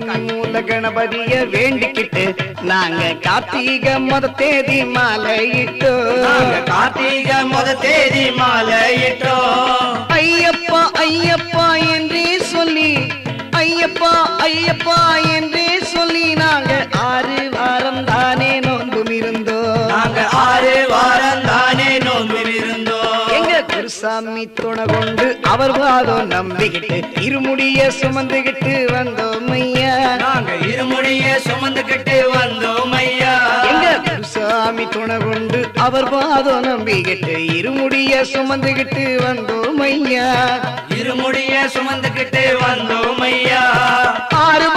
கன்னி மூல கணபதிய வேண்டிக்கிட்டு நாங்க கார்த்திகை முத தேதி மாலையிட்டோம். கார்த்திகை முத தேதி மாலையிட்டோம். ஐயப்பா ஐயப்பா என்றே சொல்லி, ஐயப்பா ஐயப்பா என்றே சொல்லி நாங்க 6 வாரம் தானே நோன்பும் இருந்தோம். நாங்க 6 வாரம் தானே நோன்பும் இருந்தோம். எங்க குருசாமி துணை கொண்டு அவர் வாதம் நம்பிக்கிட்டு இருமுடிய சுமந்துகிட்டு வந்தோம் ஐயா. நாங்க இருமுடிய சுமந்துகிட்டு வந்தோம் ஐயா. எங்க குருசாமி துணை கொண்டு அவர் வாதம் நம்பிக்கிட்டு இருமுடிய சுமந்துகிட்டு வந்தோம் ஐயா. இருமுடிய சுமந்துகிட்டு வந்தோம் ஐயா. 6